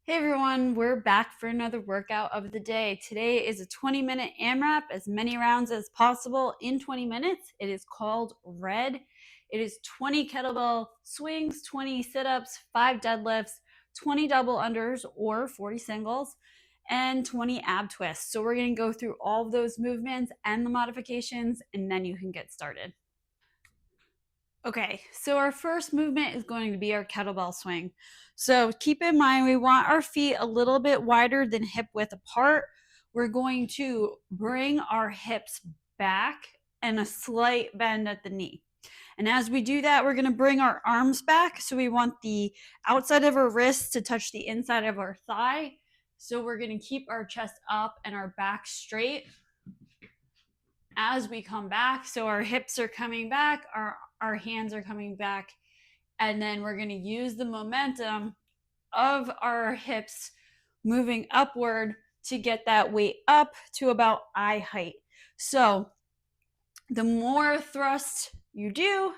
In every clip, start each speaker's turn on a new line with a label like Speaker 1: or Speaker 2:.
Speaker 1: Hey everyone, we're back for another workout of the day. Today is a 20-minute AMRAP, as many rounds as possible in 20 minutes. It is called RED. It is 20 kettlebell swings, 20 sit-ups, 5 deadlifts, 20 double unders or 40 singles, and 20 ab twists. So we're going to go through all of those movements and the modifications, and then you can get started. Okay, so our first movement is going to be our kettlebell swing. So keep in mind, we want our feet a little bit wider than hip width apart. We're going to bring our hips back and a slight bend at the knee. And as we do that, we're going to bring our arms back. So we want the outside of our wrists to touch the inside of our thigh. So we're going to keep our chest up and our back straight as we come back. So our hips are coming back, our hands are coming back, and then we're going to use the momentum of our hips moving upward to get that weight up to about eye height. So the more thrust you do,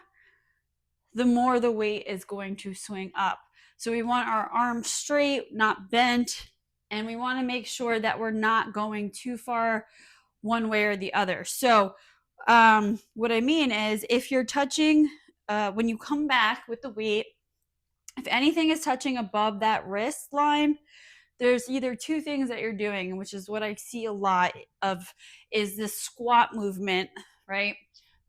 Speaker 1: the more the weight is going to swing up. So we want our arms straight, not bent, and we want to make sure that we're not going too far one way or the other. So what I mean is, if you're touching, when you come back with the weight, if anything is touching above that wrist line, there's either two things that you're doing, which is what I see a lot of, is this squat movement, right?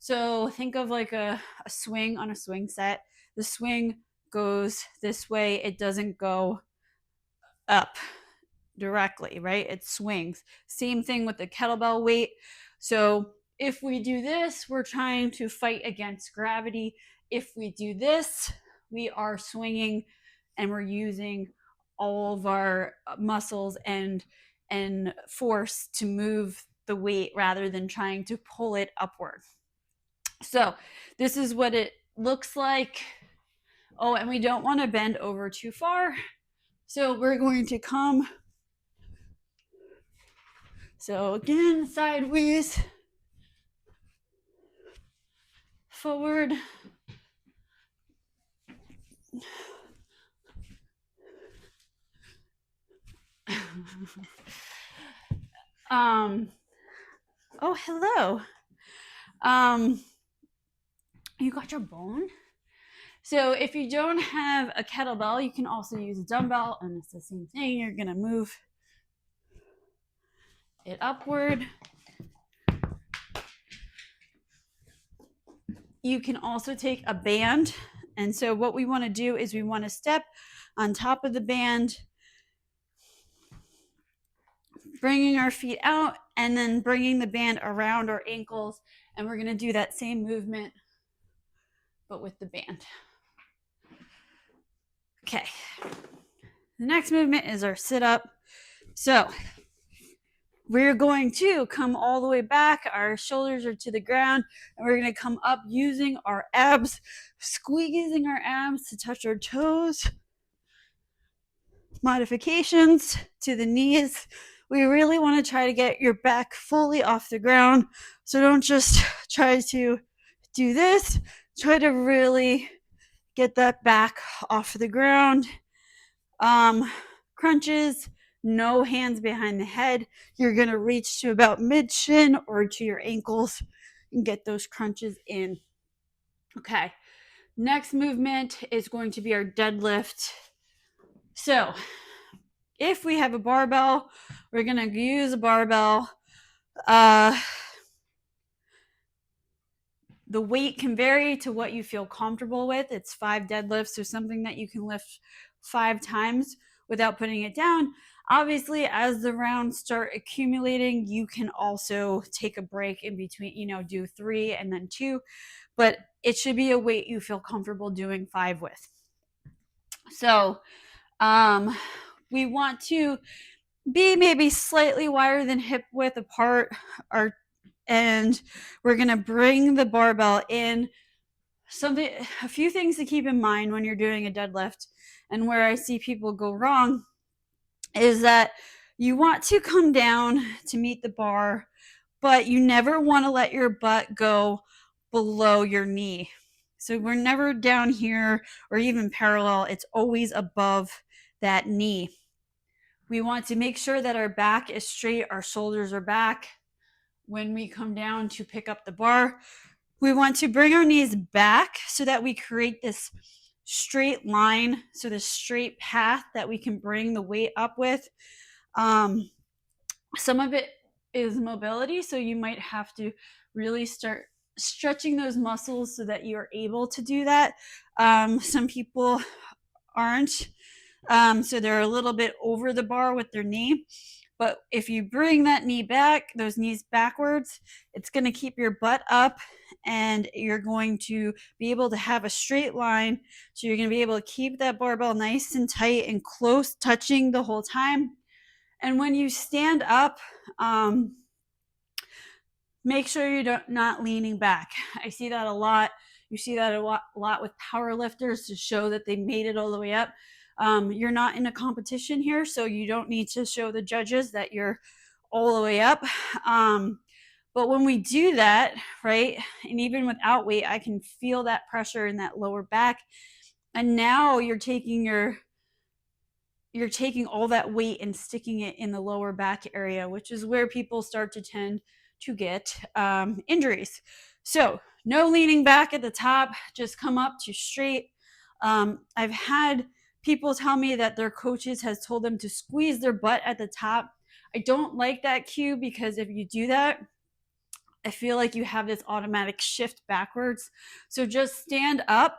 Speaker 1: So think of like a swing on a swing set. The swing goes this way, it doesn't go up directly, right? It swings. Same thing with the kettlebell weight. So if we do this, we're trying to fight against gravity. If we do this, we are swinging and we're using all of our muscles and force to move the weight rather than trying to pull it upward. So this is what it looks like. Oh, and we don't want to bend over too far. So we're going to come. So again, sideways, forward. Oh, hello. You got your bone? So if you don't have a kettlebell, you can also use a dumbbell, and it's the same thing. You're gonna move it upward. You can also take a band, and so what we want to do is we want to step on top of the band, bringing our feet out, and then bringing the band around our ankles, and we're going to do that same movement but with the band. Okay, the next movement is our sit-up. So we're going to come all the way back, our shoulders are to the ground, and we're going to come up using our abs, squeezing our abs to touch our toes. Modifications to the knees. We really want to try to get your back fully off the ground. So don't just try to do this. Try to really get that back off the ground. Crunches, no hands behind the head. You're going to reach to about mid shin or to your ankles and get those crunches in. Okay. Next movement is going to be our deadlift. So if we have a barbell, we're going to use a barbell. The weight can vary to what you feel comfortable with. It's 5 deadlifts, so something that you can lift 5 times without putting it down. Obviously, as the rounds start accumulating, you can also take a break in between, do 3 and then 2, but it should be a weight you feel comfortable doing 5 with. So we want to be maybe slightly wider than hip width apart, and we're going to bring the barbell in. A few things to keep in mind when you're doing a deadlift, and where I see people go wrong, is that you want to come down to meet the bar, but you never want to let your butt go below your knee. So we're never down here or even parallel. It's always above that knee. We want to make sure that our back is straight, our shoulders are back. When we come down to pick up the bar, we want to bring our knees back so that we create this straight line, so this straight path that we can bring the weight up with. Some of it is mobility, so you might have to really start stretching those muscles so that you're able to do that. Some people aren't, so they're a little bit over the bar with their knee. But if you bring that knee back, those knees backwards, it's going to keep your butt up and you're going to be able to have a straight line. So you're going to be able to keep that barbell nice and tight and close touching the whole time. And when you stand up, make sure you're not leaning back. I see that a lot. You see that a lot with power lifters to show that they made it all the way up. You're not in a competition here, so you don't need to show the judges that you're all the way up. But when we do that, right, and even without weight, I can feel that pressure in that lower back. And now you're taking all that weight and sticking it in the lower back area, which is where people start to tend to get injuries. So no leaning back at the top, just come up to straight. I've had people tell me that their coaches has told them to squeeze their butt at the top. I don't like that cue, because if you do that, I feel like you have this automatic shift backwards. So just stand up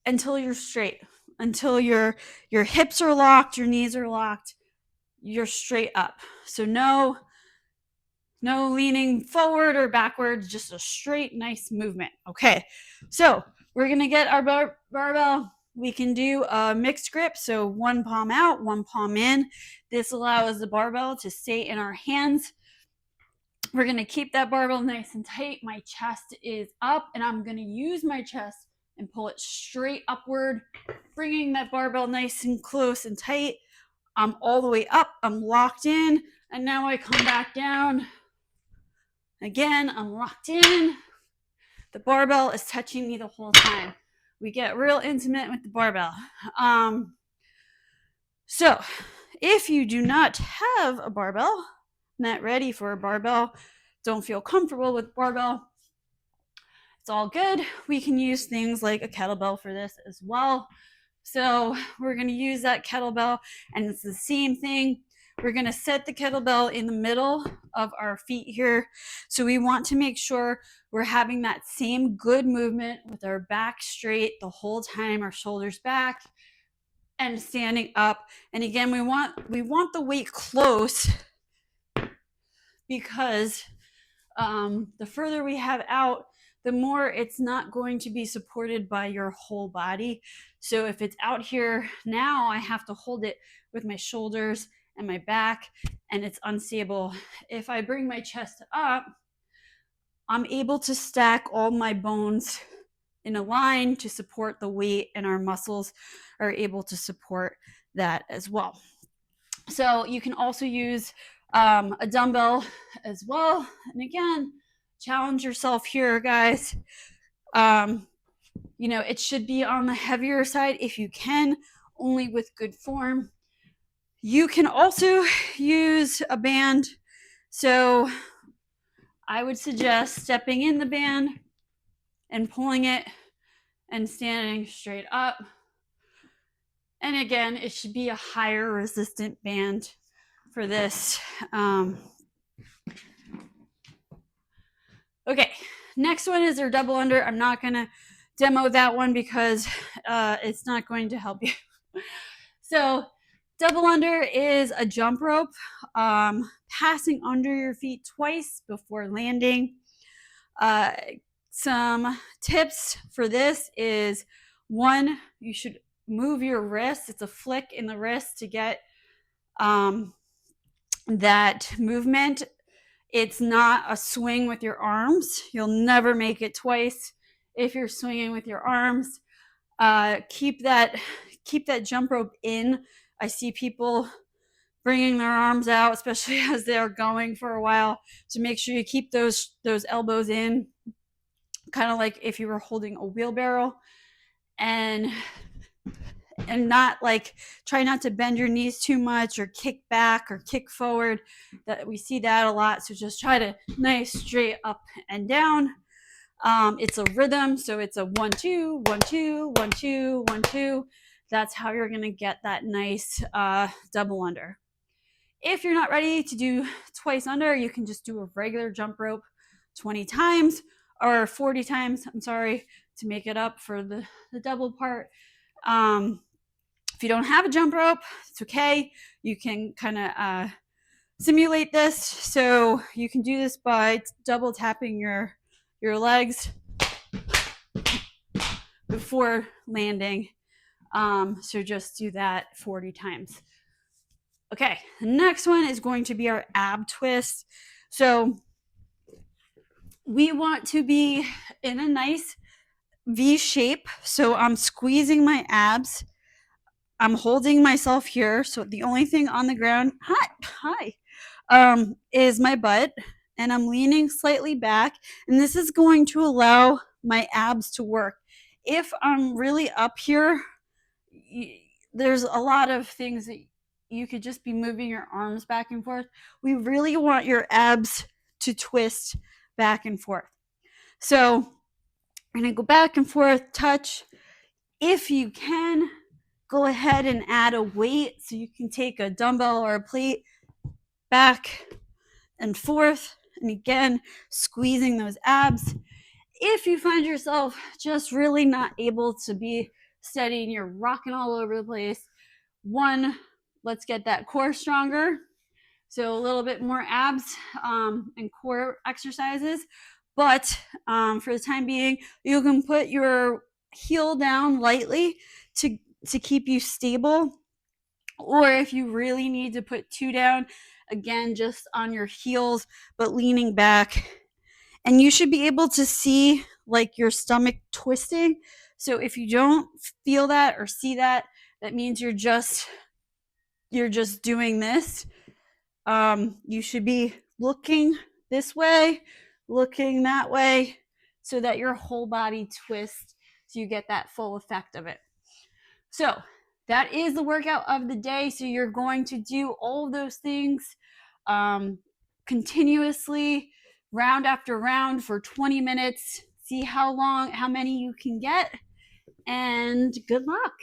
Speaker 1: until you're straight, until your hips are locked, your knees are locked, you're straight up. So no leaning forward or backwards, just a straight, nice movement. Okay, so we're gonna get our barbell. We can do a mixed grip, so one palm out, one palm in. This allows the barbell to stay in our hands. We're gonna keep that barbell nice and tight. My chest is up, and I'm gonna use my chest and pull it straight upward, bringing that barbell nice and close and tight. I'm all the way up, I'm locked in, and now I come back down. Again, I'm locked in. The barbell is touching me the whole time. We get real intimate with the barbell. So if you do not have a barbell, not ready for a barbell, don't feel comfortable with barbell, it's all good. We can use things like a kettlebell for this as well. So we're going to use that kettlebell, and it's the same thing. We're going to set the kettlebell in the middle of our feet here. So we want to make sure we're having that same good movement with our back straight the whole time, our shoulders back and standing up. And again, we want the weight close, because the further we have out, the more it's not going to be supported by your whole body. So if it's out here now, I have to hold it with my shoulders and my back, and it's unstable. If I bring my chest up, I'm able to stack all my bones in a line to support the weight, and our muscles are able to support that as well. So you can also use a dumbbell as well. And again, challenge yourself here, guys. It should be on the heavier side if you can, only with good form. You can also use a band. So I would suggest stepping in the band and pulling it and standing straight up. And again, it should be a higher resistant band for this. Okay, next one is our double under. I'm not going to demo that one because it's not going to help you. So double under is a jump rope, passing under your feet twice before landing. Some tips for this is, one, you should move your wrist. It's a flick in the wrist to get that movement. It's not a swing with your arms. You'll never make it twice if you're swinging with your arms. Keep that jump rope in. I see people bringing their arms out, especially as they're going for a while. So make sure you keep those elbows in, kind of like if you were holding a wheelbarrow. And and not like, try not to bend your knees too much or kick back or kick forward. That we see that a lot. So just try to nice straight up and down. It's a rhythm, so it's a 1 2 1 2 1 2 1 2. That's how you're gonna get that nice double under. If you're not ready to do twice under, you can just do a regular jump rope 20 times or 40 times, I'm sorry, to make it up for the double part. If you don't have a jump rope, it's okay. You can kind of simulate this. So you can do this by double tapping your legs before landing. So just do that 40 times. Okay, the next one is going to be our ab twist. So we want to be in a nice V shape. So I'm squeezing my abs. I'm holding myself here. So the only thing on the ground, is my butt. And I'm leaning slightly back. And this is going to allow my abs to work. If I'm really up here, there's a lot of things that you could just be moving your arms back and forth. We really want your abs to twist back and forth. So I'm going to go back and forth, touch. If you can, go ahead and add a weight. So you can take a dumbbell or a plate, back and forth. And again, squeezing those abs. If you find yourself just really not able to be steady and you're rocking all over the place, one, let's get that core stronger. So a little bit more abs and core exercises. But for the time being, you can put your heel down lightly to keep you stable. Or if you really need to put 2 down, again, just on your heels, but leaning back. And you should be able to see like your stomach twisting. So if you don't feel that or see that, that means you're just doing this. You should be looking this way, looking that way, so that your whole body twists, so you get that full effect of it. So that is the workout of the day. So you're going to do all of those things continuously, round after round, for 20 minutes. See how many you can get, and good luck.